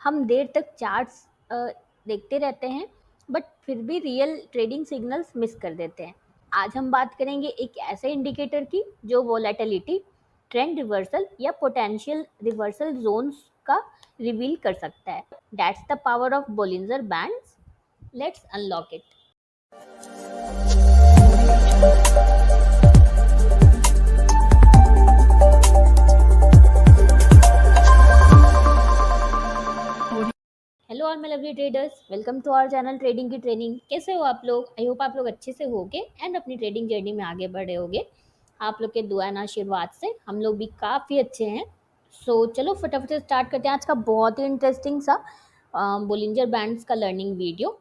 हम देर तक चार्ट्स देखते रहते हैं बट फिर भी रियल ट्रेडिंग सिग्नल्स मिस कर देते हैं। आज हम बात करेंगे एक ऐसे इंडिकेटर की जो वोलेटिलिटी, ट्रेंड रिवर्सल या पोटेंशियल रिवर्सल जोन्स का रिवील कर सकता है। That's the power of Bollinger bands. Let's unlock it. Hello all my lovely traders, welcome to our channel trading की ट्रेनिंग। कैसे हो आप लोग? आई होप आप लोग अच्छे से होगे एंड अपनी ट्रेडिंग जर्नी में आगे बढ़े होगे। आप लोग के दुआ एंड आशीर्वाद से हम लोग भी काफ़ी अच्छे हैं। चलो फटाफट से स्टार्ट करते हैं आज का बहुत ही इंटरेस्टिंग सा बोलिंजर बैंड्स का लर्निंग वीडियो।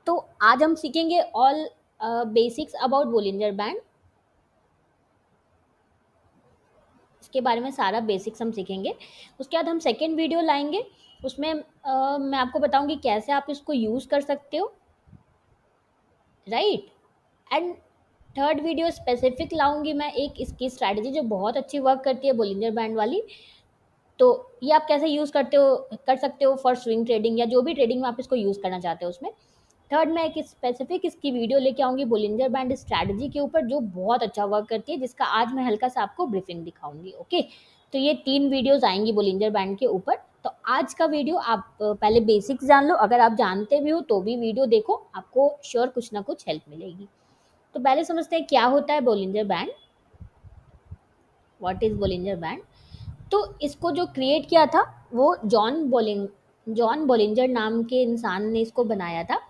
तो आज हम सीखेंगे all basics about Bollinger band. इसके बारे में सारा बेसिक्स हम सीखेंगे। उसके बाद हम सेकेंड वीडियो लाएंगे, उसमें मैं आपको बताऊंगी कैसे आप इसको यूज़ कर सकते हो, right. And third video specific लाऊंगी मैं एक इसकी स्ट्रैटेजी जो बहुत अच्छी वर्क करती है बोलिंजर बैंड वाली। तो ये आप कैसे यूज़ कर सकते हो फॉर स्विंग ट्रेडिंग या जो भी ट्रेडिंग में आप इसको यूज़ करना चाहते हो उसमें। थर्ड मैं एक स्पेसिफिक इसकी वीडियो लेके आऊँगी बोलिंजर बैंड स्ट्रैटेजी के ऊपर जो बहुत अच्छा वर्क करती है, जिसका आज मैं हल्का सा आपको ब्रीफिंग दिखाऊंगी। ओके, तो ये 3 वीडियोज़ आएँगी बोलिंजर बैंड के ऊपर। तो आज का वीडियो आप पहले बेसिक्स जान लो, अगर आप जानते भी हो तो भी वीडियो देखो, आपको श्योर कुछ ना कुछ हेल्प मिलेगी। तो पहले समझते हैं क्या होता है Bollinger band. What is Bollinger band? तो इसको जो क्रिएट किया था वो जॉन बोलिंजर नाम के इंसान ने इसको बनाया था।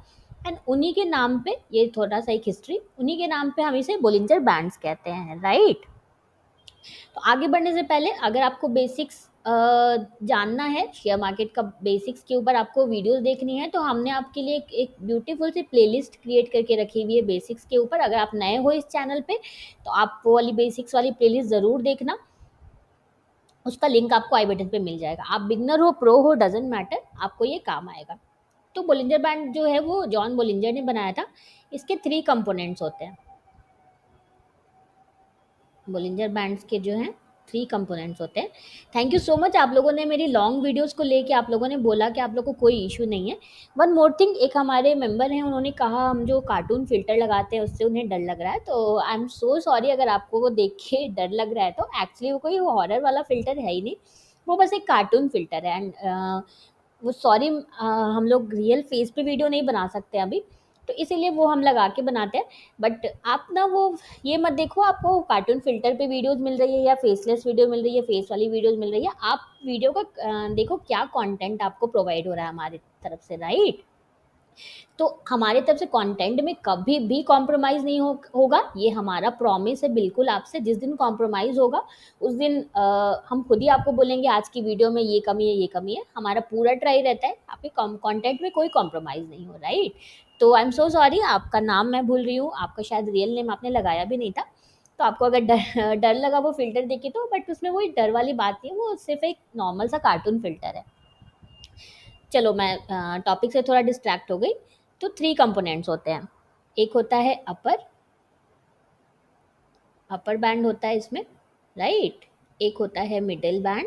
एंड उन्हीं के नाम पे, ये थोड़ा सा एक हिस्ट्री, उन्हीं के नाम पे हम इसे बोलिंजर बैंड्स कहते हैं, राइट। तो आगे बढ़ने से पहले अगर आपको बेसिक्स जानना है, शेयर मार्केट का बेसिक्स के ऊपर आपको वीडियोस देखनी है, तो हमने आपके लिए एक ब्यूटीफुल सी प्लेलिस्ट क्रिएट करके रखी हुई है बेसिक्स के ऊपर। अगर आप नए हो इस चैनल पे तो आप वो वाली बेसिक्स वाली प्लेलिस्ट ज़रूर देखना, उसका लिंक आपको आई बटन पे मिल जाएगा। आप बिगनर हो, प्रो हो, डजेंट मैटर, आपको ये काम आएगा। तो बोलिंजर बैंड जो है वो जॉन बोलिंजर ने बनाया था। इसके 3 कंपोनेंट्स होते हैं। बोलिंजर बैंड्स के जो हैं 3 कंपोनेंट्स होते हैं। थैंक यू सो मच, आप लोगों ने मेरी लॉन्ग वीडियोस को लेके आप लोगों ने बोला कि आप लोग को कोई इशू नहीं है। वन मोर थिंग, एक हमारे मेंबर हैं, उन्होंने कहा हम जो कार्टून फिल्टर लगाते हैं उससे उन्हें डर लग रहा है। तो आई एम सो सॉरी अगर आपको वो देख के डर लग रहा है। तो एक्चुअली वो कोई हॉरर वाला फिल्टर है ही नहीं, वो बस एक कार्टून फिल्टर है। एंड वो सॉरी, हम लोग रियल फेस पे वीडियो नहीं बना सकते अभी, तो इसीलिए वो हम लगा के बनाते हैं। बट आप ना वो ये मत देखो आपको कार्टून फिल्टर पे वीडियोस मिल रही है या फेसलेस वीडियो मिल रही है, फेस वाली वीडियोस मिल रही है। आप वीडियो का देखो क्या कंटेंट आपको प्रोवाइड हो रहा है हमारी तरफ से, राइट। तो हमारी तरफ से कंटेंट में कभी भी कॉम्प्रोमाइज़ नहीं होगा, ये हमारा प्रॉमिस है बिल्कुल आपसे। जिस दिन कॉम्प्रोमाइज़ होगा उस दिन हम खुद ही आपको बोलेंगे आज की वीडियो में ये कमी है, ये कमी है। हमारा पूरा ट्राई रहता है आपके कंटेंट में कोई कॉम्प्रोमाइज़ नहीं हो, राइट। तो आई एम सो सॉरी, आपका नाम मैं भूल रही हूँ, आपका शायद रियल नेम आपने लगाया भी नहीं था। तो आपको अगर डर डर लगा वो फ़िल्टर देख के, तो बट उसमें कोई डर वाली बात नहीं है, वो सिर्फ़ एक नॉर्मल सा कार्टून फ़िल्टर है। चलो मैं टॉपिक से थोड़ा डिस्ट्रैक्ट हो गई। तो 3 कंपोनेंट्स होते हैं। एक होता है अपर बैंड होता है इसमें, राइट। एक होता है मिडिल बैंड,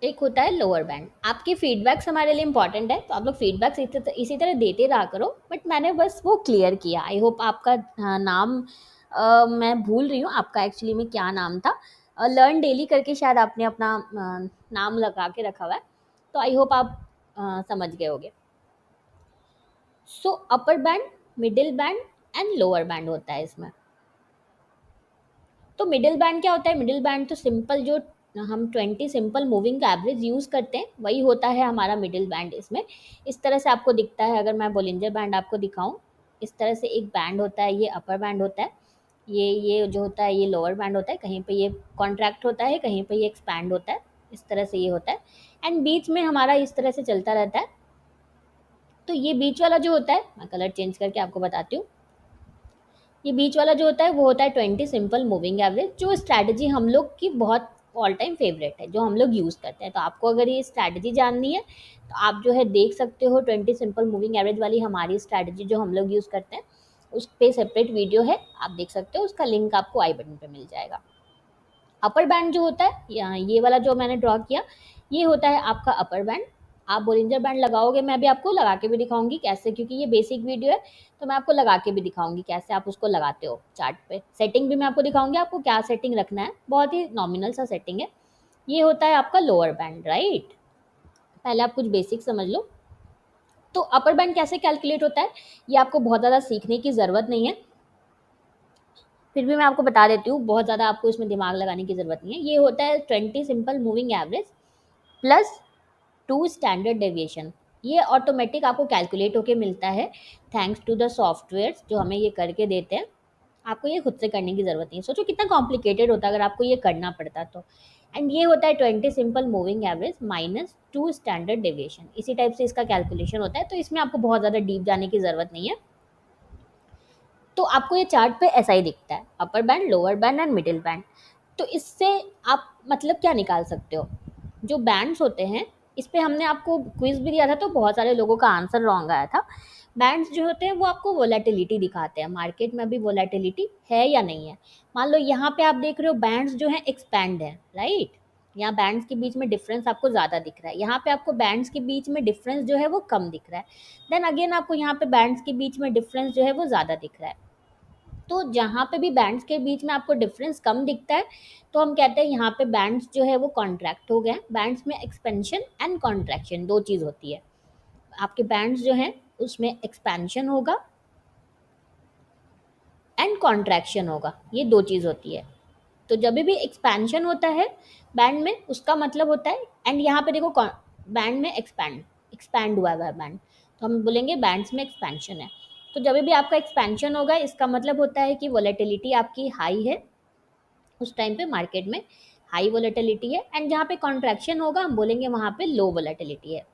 एक होता है लोअर बैंड। आपके फीडबैक्स हमारे लिए इंपॉर्टेंट है, तो आप लोग फीडबैक्स इसी तरह देते रहा करो। बट मैंने बस वो क्लियर किया। आई होप आपका नाम मैं भूल रही हूँ, आपका एक्चुअली में क्या नाम था। लर्न डेली करके शायद आपने अपना नाम लगा के रखा हुआ है। तो आई होप आप समझ गए होगे। So upper band, middle band and lower band होता है इसमें। तो मिडिल बैंड क्या होता है? मिडिल बैंड तो सिंपल जो हम 20 सिंपल मूविंग एवरेज यूज़ करते हैं वही होता है हमारा मिडिल बैंड। इसमें इस तरह से आपको दिखता है। अगर मैं बोलिंजर बैंड आपको दिखाऊं, इस तरह से एक बैंड होता है, ये अपर बैंड होता है, ये जो होता है ये लोअर बैंड होता है। कहीं पे ये कॉन्ट्रैक्ट होता है, कहीं पे ये एक्सपैंड होता है, इस तरह से ये होता है। एंड बीच में हमारा इस तरह से चलता रहता है। तो ये बीच वाला जो होता है, मैं कलर चेंज करके आपको बताती हूँ। ये बीच वाला जो होता है वो होता है 20 सिंपल मूविंग एवरेज, जो स्ट्रैटेजी हम लोग की बहुत ऑल टाइम फेवरेट है, जो हम लोग यूज़ करते हैं। तो आपको अगर ये स्ट्रैटेजी जाननी है तो आप जो है देख सकते हो 20 सिंपल मूविंग एवरेज वाली हमारी स्ट्रैटेजी जो हम लोग यूज़ करते हैं, उस पर सेपरेट वीडियो है, आप देख सकते हो। उसका लिंक आपको आई बटन पे मिल जाएगा। अपर बैंड जो होता है, ये वाला जो मैंने ड्रॉ किया, ये होता है आपका अपर बैंड। आप बोलिंजर बैंड लगाओगे, मैं भी आपको लगा के भी दिखाऊंगी कैसे, क्योंकि ये बेसिक वीडियो है तो मैं आपको लगा के भी दिखाऊंगी कैसे आप उसको लगाते हो चार्ट पे। सेटिंग भी मैं आपको दिखाऊंगी, आपको क्या सेटिंग रखना है, बहुत ही नॉमिनल सा सेटिंग है। ये होता है आपका लोअर बैंड, राइट। पहले आप कुछ बेसिक समझ लो। तो अपर बैंड कैसे कैलकुलेट होता है, ये आपको बहुत ज़्यादा सीखने की ज़रूरत नहीं है, फिर भी मैं आपको बता देती हूँ, बहुत ज़्यादा आपको इसमें दिमाग लगाने की ज़रूरत नहीं है। ये होता है 20 simple moving average plus 2 standard deviation. ये ऑटोमेटिक आपको कैलकुलेट होके मिलता है, थैंक्स टू द सॉफ्टवेयर्स जो हमें ये करके देते हैं। आपको ये खुद से करने की ज़रूरत नहीं है। सोचो कितना कॉम्प्लिकेटेड होता अगर आपको ये करना पड़ता तो। एंड ये होता है 20 simple moving average minus 2 standard deviation. इसी टाइप से इसका कैलकुलेशन होता है, तो इसमें आपको बहुत ज़्यादा डीप जाने की ज़रूरत नहीं है। तो आपको ये चार्ट पे ऐसा ही दिखता है, upper band, lower band and middle band. तो इससे आप मतलब क्या निकाल सकते हो, जो बैंड्स होते हैं, इस पे हमने आपको क्विज भी दिया था तो बहुत सारे लोगों का आंसर रॉन्ग आया था। बैंड्स जो होते हैं वो आपको वोलेटिलिटी दिखाते हैं, मार्केट में अभी वोलेटिलिटी है या नहीं है। मान लो यहाँ पे आप देख रहे हो बैंड्स जो है एक्सपैंड है, राइट। यहाँ बैंड्स के बीच में डिफरेंस आपको ज़्यादा दिख रहा है, यहाँ पे आपको बैंड्स के बीच में डिफरेंस जो है वो कम दिख रहा है। देन अगेन आपको यहाँ पे बैंड्स के बीच में डिफरेंस जो है वो ज़्यादा दिख रहा है। तो जहाँ पे भी बैंड्स के बीच में आपको डिफरेंस कम दिखता है तो हम कहते हैं यहाँ पे बैंड्स जो है वो कॉन्ट्रैक्ट हो गए। बैंड्स में एक्सपेंशन एंड कॉन्ट्रैक्शन दो चीज़ होती है। आपके बैंड्स जो हैं उसमें एक्सपेंशन होगा एंड कॉन्ट्रैक्शन होगा, ये दो चीज़ होती है। तो जब भी एक्सपेंशन होता है बैंड में, उसका मतलब होता है, एंड यहाँ पे देखो बैंड में एक्सपैंड हुआ है बैंड, तो हम बोलेंगे बैंड्स में एक्सपेंशन है। तो जब भी आपका एक्सपेंशन होगा इसका मतलब होता है कि वोलेटिलिटी आपकी हाई है, उस टाइम पे मार्केट में हाई वोलेटिलिटी है। एंड जहाँ पे कॉन्ट्रैक्शन होगा हम बोलेंगे वहाँ पे लो वोलेटिलिटी है,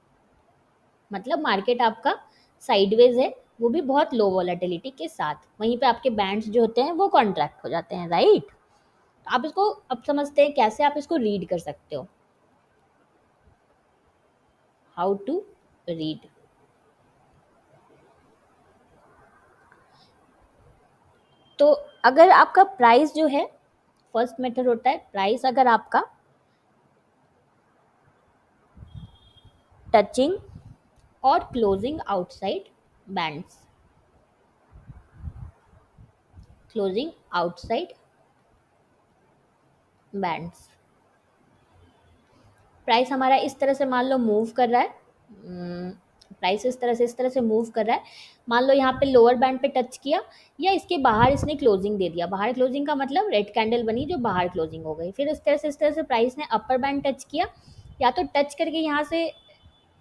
मतलब मार्केट आपका साइडवेज है, वो भी बहुत लो वोलेटिलिटी के साथ। वहीं पे आपके बैंड्स जो होते हैं वो कॉन्ट्रैक्ट हो जाते हैं, राइट। आप इसको अब समझते हैं कैसे आप इसको रीड कर सकते हो, हाउ टू रीड। तो अगर आपका प्राइस जो है, फर्स्ट मेथड होता है प्राइस अगर आपका टचिंग और closing outside bands, closing outside bands, price हमारा इस तरह से मान लो मूव कर रहा है, प्राइस इस तरह से मूव कर रहा है। मान लो यहाँ पे लोअर बैंड पे टच किया या इसके बाहर इसने क्लोजिंग दे दिया, बाहर क्लोजिंग का मतलब रेड कैंडल बनी जो बाहर क्लोजिंग हो गई। फिर इस तरह से प्राइस ने अपर बैंड टच किया, या तो टच करके यहाँ से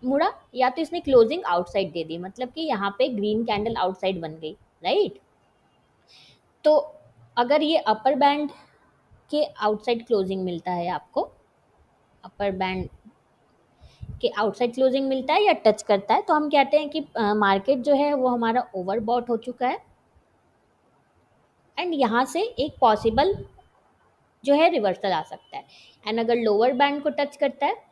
मुड़ा, या तो इसने क्लोजिंग आउटसाइड दे दी, मतलब कि यहाँ पे ग्रीन कैंडल आउटसाइड बन गई, राइट। तो अगर ये अपर बैंड के आउटसाइड क्लोजिंग मिलता है आपको, अपर बैंड के आउटसाइड क्लोजिंग मिलता है या टच करता है, तो हम कहते हैं कि मार्केट जो है वो हमारा ओवरबॉट हो चुका है। एंड यहाँ से एक पॉसिबल जो है रिवर्सल आ सकता है। एंड अगर लोअर बैंड को टच करता है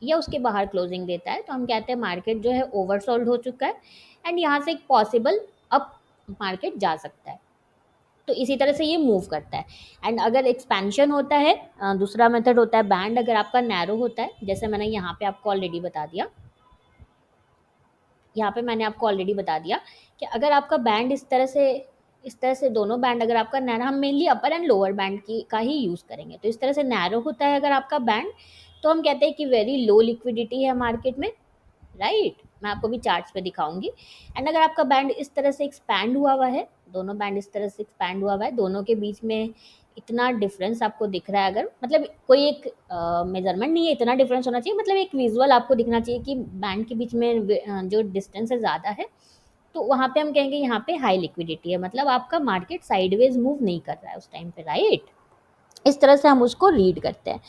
या उसके बाहर क्लोजिंग देता है तो हम कहते हैं मार्केट जो है ओवरसोल्ड हो चुका है, एंड यहाँ से एक पॉसिबल अप मार्केट जा सकता है। तो इसी तरह से ये मूव करता है। एंड अगर एक्सपेंशन होता है, दूसरा मेथड होता है बैंड अगर आपका नैरो होता है, जैसे मैंने यहाँ पे आपको ऑलरेडी बता दिया, यहाँ पे मैंने आपको ऑलरेडी बता दिया कि अगर आपका बैंड इस तरह से दोनों बैंड अगर आपका नैरो, हम mainly upper and lower band की का ही यूज़ करेंगे, तो इस तरह से नैरो होता है अगर आपका बैंड, तो हम कहते हैं कि वेरी लो लिक्विडिटी है मार्केट में, राइट। मैं आपको भी चार्ट्स पे दिखाऊंगी। एंड अगर आपका बैंड इस तरह से एक्सपैंड हुआ हुआ है, दोनों बैंड इस तरह से एक्सपैंड हुआ हुआ है, दोनों के बीच में इतना डिफरेंस आपको दिख रहा है, अगर मतलब कोई एक मेजरमेंट नहीं है, इतना डिफरेंस होना चाहिए, मतलब एक विजुअल आपको दिखना चाहिए कि बैंड के बीच में जो डिस्टेंस है ज़्यादा है, तो वहाँ पे हम कहेंगे यहाँ पे हाई लिक्विडिटी है, मतलब आपका मार्केट साइडवेज मूव नहीं कर रहा है उस टाइम पे, राइट। इस तरह से हम उसको रीड करते हैं।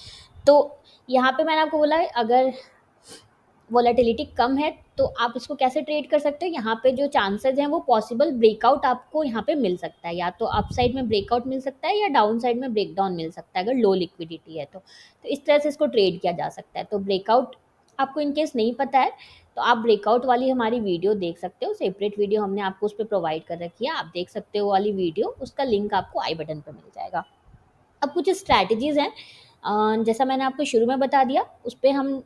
तो यहाँ पे मैंने आपको बोला है अगर वोलेटिलिटी कम है तो आप इसको कैसे ट्रेड कर सकते हो, यहाँ पे जो चांसेस हैं वो पॉसिबल ब्रेकआउट आपको यहाँ पे मिल सकता है, या तो अप साइड में ब्रेकआउट मिल सकता है या डाउन साइड में ब्रेकडाउन मिल सकता है अगर लो लिक्विडिटी है तो इस तरह से इसको ट्रेड किया जा सकता है। तो ब्रेकआउट आपको इनकेस नहीं पता है तो आप ब्रेकआउट वाली हमारी वीडियो देख सकते हो, सेपरेट वीडियो हमने आपको उस पर प्रोवाइड कर रखी है, आप देख सकते हो वाली वीडियो, उसका लिंक आपको आई बटन पर मिल जाएगा। अब कुछ स्ट्रैटेजीज़ हैं, जैसा मैंने आपको शुरू में बता दिया, उस पे हम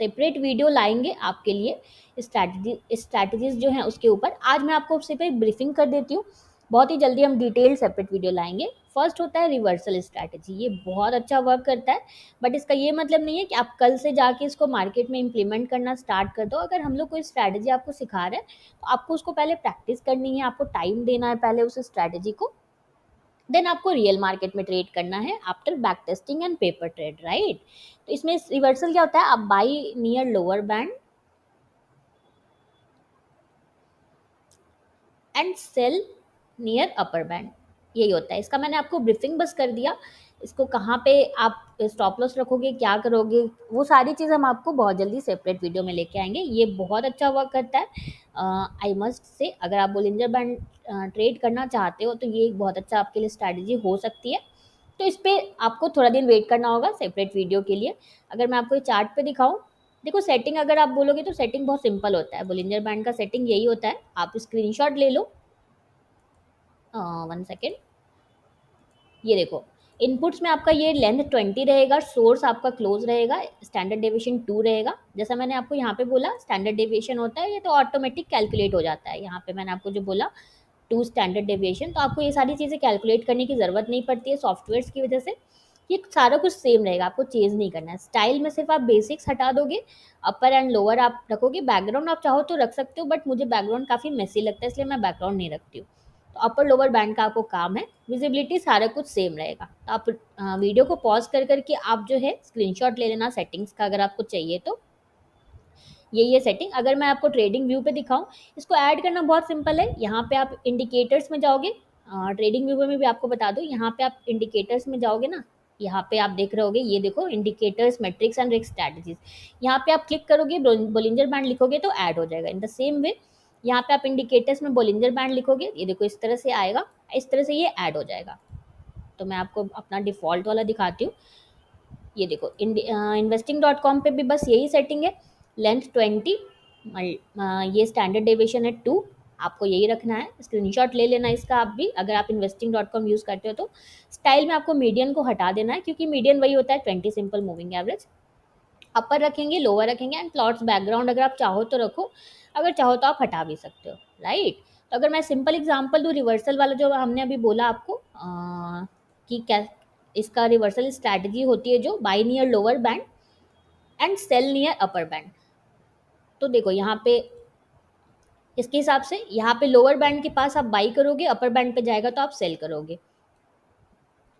सेपरेट वीडियो लाएँगे आपके लिए, स्ट्रैटेजीज़ जो हैं उसके ऊपर। आज मैं आपको सिर्फ़ एक ब्रीफिंग कर देती हूँ, बहुत ही जल्दी हम डिटेल सेपरेट वीडियो लाएँगे। फर्स्ट होता है रिवर्सल स्ट्रैटेजी, ये बहुत अच्छा वर्क करता है, बट इसका ये मतलब नहीं है कि आप कल से जाके इसको मार्केट में इम्प्लीमेंट करना स्टार्ट कर दो। अगर हम लोग कोई स्ट्रैटेजी आपको सिखा रहे हैं, तो आपको उसको पहले प्रैक्टिस करनी है, आपको टाइम देना है पहले उस स्ट्रैटेजी को, देन आपको रियल मार्केट में ट्रेड करना है after back testing and paper trade, right. तो इसमें रिवर्सल क्या होता है, आप buy near lower band and sell near upper band, यही होता है इसका। मैंने आपको ब्रीफिंग बस कर दिया, इसको कहाँ पे आप स्टॉप लॉस रखोगे, क्या करोगे, वो सारी चीज़ हम आपको बहुत जल्दी सेपरेट वीडियो में लेके आएंगे। ये बहुत अच्छा वर्क करता है, आई मस्ट से। अगर आप बोलिंजर बैंड ट्रेड करना चाहते हो तो ये एक बहुत अच्छा आपके लिए स्ट्रैटेजी हो सकती है। तो इस पे आपको थोड़ा दिन वेट करना होगा सेपरेट वीडियो के लिए। अगर मैं आपको चार्ट पे दिखाऊं, देखो सेटिंग अगर आप बोलोगे तो सेटिंग बहुत सिंपल होता है, बोलिंजर बैंड का सेटिंग यही होता है। आप स्क्रीनशॉट ले लो, 1 सेकेंड, ये देखो, इनपुट्स में आपका ये लेंथ 20 रहेगा, सोर्स आपका क्लोज रहेगा, स्टैंडर्ड डेविएशन 2 रहेगा। जैसा मैंने आपको यहाँ पे बोला स्टैंडर्ड डेविएशन होता है, ये तो ऑटोमेटिक कैलकुलेट हो जाता है। यहाँ पे मैंने आपको जो बोला 2 स्टैंडर्ड डेविएशन, तो आपको ये सारी चीज़ें कैलकुलेट करने की ज़रूरत नहीं पड़ती है सॉफ्टवेयर्स की वजह से। ये सारा कुछ सेम रहेगा, आपको चेंज नहीं करना है। स्टाइल में सिर्फ आप बेसिक्स हटा दोगे, अपर एंड लोअर आप रखोगे, बैकग्राउंड आप चाहो तो रख सकते हो, बट मुझे बैकग्राउंड काफ़ी मेसी लगता है इसलिए मैं बैकग्राउंड नहीं रखती हूँ। तो अपर लोअर बैंड का आपको काम है, विजिबिलिटी सारा कुछ सेम रहेगा। तो आप वीडियो को पॉज कर करके आप जो है स्क्रीनशॉट ले लेना सेटिंग्स का, अगर आपको चाहिए तो। यही है सेटिंग। अगर मैं आपको ट्रेडिंग व्यू पे दिखाऊं, इसको ऐड करना बहुत सिंपल है। यहाँ पे आप इंडिकेटर्स में जाओगे, ट्रेडिंग व्यू में भी आपको बता दूं, यहाँ पे आप इंडिकेटर्स में जाओगे ना, यहाँ पे आप देख रहे होगे, ये देखो indicators matrix and risk strategies. यहाँ पे आप क्लिक करोगे, बोलिंजर बैंड लिखोगे तो ऐड हो जाएगा। इन द सेम वे यहाँ पे आप इंडिकेटर्स में बोलिंजर बैंड लिखोगे, ये देखो इस तरह से आएगा, इस तरह से ये ऐड हो जाएगा। तो मैं आपको अपना डिफ़ॉल्ट वाला दिखाती हूँ। ये देखो investing.com पे भी बस यही सेटिंग है, लेंथ 20, ये स्टैंडर्ड डेविएशन है 2, आपको यही रखना है। स्क्रीनशॉट ले लेना इसका आप भी, अगर आप investing.com यूज़ करते हो तो। स्टाइल में आपको मीडियन को हटा देना है, क्योंकि मीडियन वही होता है 20 सिंपल मूविंग एवरेज। अपर रखेंगे, लोअर रखेंगे, एंड प्लॉट्स बैकग्राउंड अगर आप चाहो तो रखो, अगर चाहो तो आप हटा भी सकते हो, राइट। तो अगर मैं सिंपल एग्जांपल दूँ, रिवर्सल वाला जो हमने अभी बोला आपको, कि क्या इसका रिवर्सल स्ट्रैटेजी होती है जो buy near lower band and sell near upper band. तो देखो यहाँ पे इसके हिसाब से यहाँ पे लोअर बैंड के पास आप बाई करोगे, अपर बैंड पे जाएगा तो आप सेल करोगे।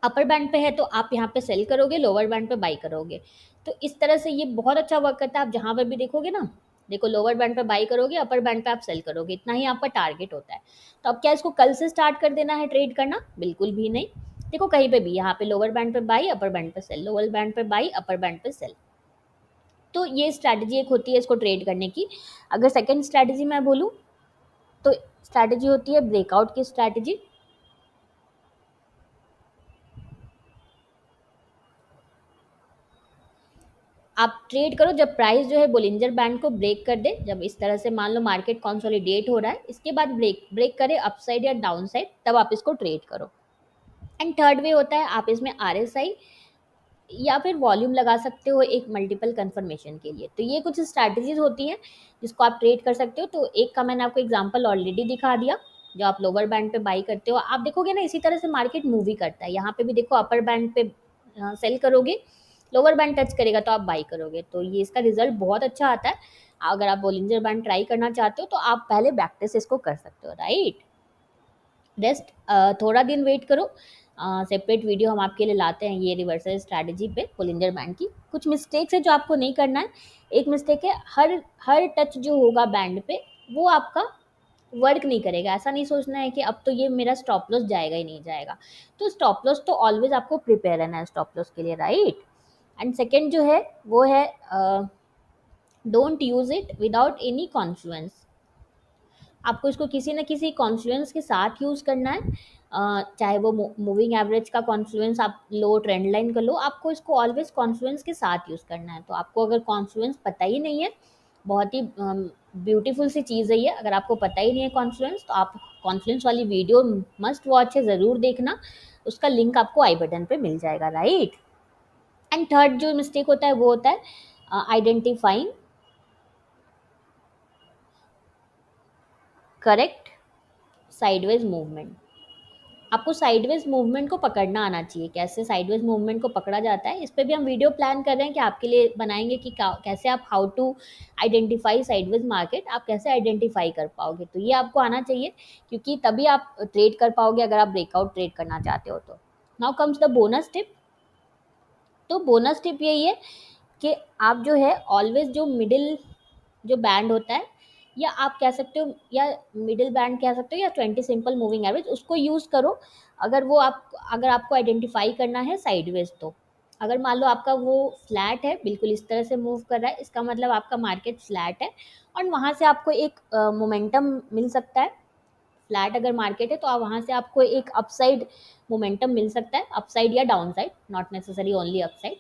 अपर बैंड पे है तो आप यहाँ पे सेल करोगे, लोअर बैंड पे बाई करोगे। तो इस तरह से ये बहुत अच्छा वर्क करता है। आप जहाँ पर भी देखोगे ना, देखो लोअर बैंड पे बाई करोगे, अपर बैंड पे आप सेल करोगे, इतना ही आपका टारगेट होता है। तो अब क्या इसको कल से स्टार्ट कर देना है ट्रेड करना? बिल्कुल भी नहीं। देखो कहीं पे भी यहाँ पे लोअर बैंड पे बाई, अपर बैंड पे सेल, लोअर बैंड पे बाई, अपर बैंड पे सेल। तो ये स्ट्रैटेजी एक होती है इसको ट्रेड करने की। अगर सेकंड स्ट्रैटेजी मैं बोलूँ, तो स्ट्रैटेजी होती है ब्रेकआउट की स्ट्रैटेजी। आप ट्रेड करो जब प्राइस जो है बोलिंजर बैंड को ब्रेक कर दे, जब इस तरह से मान लो मार्केट कंसोलिडेट हो रहा है, इसके बाद ब्रेक ब्रेक करे अपसाइड या डाउन साइड, तब आप इसको ट्रेड करो। एंड थर्ड वे होता है, आप इसमें RSI या फिर वॉल्यूम लगा सकते हो एक मल्टीपल कंफर्मेशन के लिए। तो ये कुछ स्ट्रैटेजीज होती हैं जिसको आप ट्रेड कर सकते हो। तो एक का मैंने आपको एग्जांपल ऑलरेडी दिखा दिया, जो आप लोअर बैंड पे बाई करते हो, आप देखोगे ना इसी तरह से मार्केट मूव ही करता है। यहाँ पे भी देखो अपर बैंड पे सेल करोगे, लोअर बैंड टच करेगा तो आप बाई करोगे, तो ये इसका रिजल्ट बहुत अच्छा आता है। अगर आप बोलिंजर बैंड ट्राई करना चाहते हो तो आप पहले प्रैक्टिस इसको कर सकते हो, राइट। रेस्ट थोड़ा दिन वेट करो, सेपरेट वीडियो हम आपके लिए लाते हैं ये रिवर्सल स्ट्रैटेजी पे बोलिंजर बैंड की। कुछ मिस्टेक्स है जो आपको नहीं करना है। एक मिस्टेक है, हर हर टच जो होगा बैंड पे वो आपका वर्क नहीं करेगा। ऐसा नहीं सोचना है कि अब तो ये मेरा स्टॉप लॉस जाएगा ही नहीं जाएगा। तो स्टॉप लॉस तो ऑलवेज आपको प्रिपेयर रहना है स्टॉप लॉस के लिए, राइट। एंड सेकेंड जो है वो है, don't use it without any Confluence. आपको इसको किसी न किसी कॉन्फ्लुएंस के साथ यूज़ करना है, चाहे वो मूविंग एवरेज का कॉन्फ्लुएंस आप लो, ट्रेंड लाइन का लो, आपको इसको ऑलवेज कॉन्फ्लुएंस के साथ यूज़ करना है। तो आपको अगर कॉन्फ्लुएंस पता ही नहीं है, बहुत ही ब्यूटीफुल सी चीज़ है ये, अगर आपको पता ही नहीं है कॉन्फ्लुएंस, तो आप कॉन्फ्लुएंस वाली वीडियो मस्ट वॉच है, ज़रूर देखना, उसका लिंक आपको आई बटन पे मिल जाएगा, राइट। एंड थर्ड जो मिस्टेक होता है वो होता है आइडेंटिफाइंग करेक्ट साइडवेज मूवमेंट। आपको साइडवेज मूवमेंट को पकड़ना आना चाहिए, कैसे साइडवेज मूवमेंट को पकड़ा जाता है, इस पे भी हम वीडियो प्लान कर रहे हैं कि आपके लिए बनाएंगे कि कैसे आप how to identify sideways market, आप कैसे आइडेंटिफाई कर पाओगे, तो ये आपको आना चाहिए, क्योंकि तभी आप ट्रेड कर पाओगे अगर आप ब्रेकआउट ट्रेड करना चाहते हो तो। Now comes the bonus tip. तो बोनस टिप यही है कि आप जो है ऑलवेज जो मिडिल जो बैंड होता है, या आप कह सकते हो, या मिडिल बैंड कह सकते हो, या 20 सिंपल मूविंग एवरेज, उसको यूज़ करो। अगर आपको आइडेंटिफाई करना है साइडवेज, तो अगर मान लो आपका वो फ्लैट है, बिल्कुल इस तरह से मूव कर रहा है, इसका मतलब आपका मार्केट फ्लैट है, और वहाँ से आपको एक मोमेंटम मिल सकता है। फ्लैट अगर मार्केट है तो आप वहाँ से आपको एक अपसाइड मोमेंटम मिल सकता है, अपसाइड या down side, not necessary only upside,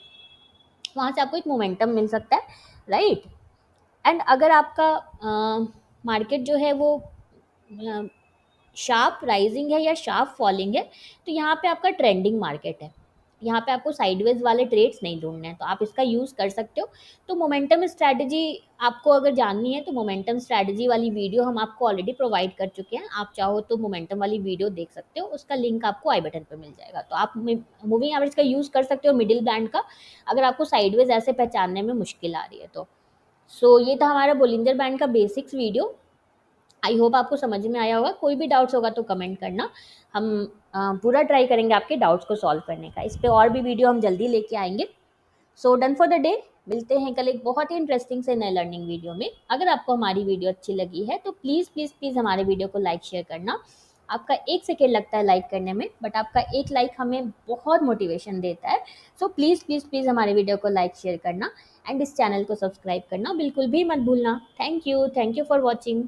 वहाँ से आपको एक मोमेंटम मिल सकता है, राइट। एंड अगर आपका मार्केट जो है वो शार्प राइजिंग है या शार्प फॉलिंग है, तो यहाँ पे आपका ट्रेंडिंग मार्केट है, यहाँ पे आपको साइडवेज वाले ट्रेड्स नहीं ढूंढने हैं, तो आप इसका यूज़ कर सकते हो। तो मोमेंटम स्ट्रैटेजी आपको अगर जाननी है तो मोमेंटम स्ट्रैटेजी वाली वीडियो हम आपको ऑलरेडी प्रोवाइड कर चुके हैं, आप चाहो तो मोमेंटम वाली वीडियो देख सकते हो, उसका लिंक आपको आई बटन पर मिल जाएगा। तो आप मूविंग एवरेज का यूज़ कर सकते हो, मिडिल बैंड का, अगर आपको साइडवेज ऐसे पहचानने में मुश्किल आ रही है तो। सो ये था हमारा बोलिंजर बैंड का बेसिक्स वीडियो। आई होप आपको समझ में आया होगा, कोई भी डाउट्स होगा तो कमेंट करना, हम पूरा ट्राई करेंगे आपके डाउट्स को सॉल्व करने का। इस पे और भी वीडियो हम जल्दी लेके आएंगे। So done for the day, मिलते हैं कल एक बहुत ही इंटरेस्टिंग से नए लर्निंग वीडियो में। अगर आपको हमारी वीडियो अच्छी लगी है तो प्लीज़ प्लीज़ प्लीज़ हमारे वीडियो को लाइक शेयर करना। आपका 1 सेकेंड लगता है लाइक करने में, बट आपका एक लाइक हमें बहुत मोटिवेशन देता है। सो प्लीज़ प्लीज़ प्लीज़ हमारे वीडियो को लाइक शेयर करना, एंड इस चैनल को सब्सक्राइब करना बिल्कुल भी मत भूलना। Thank you for watching.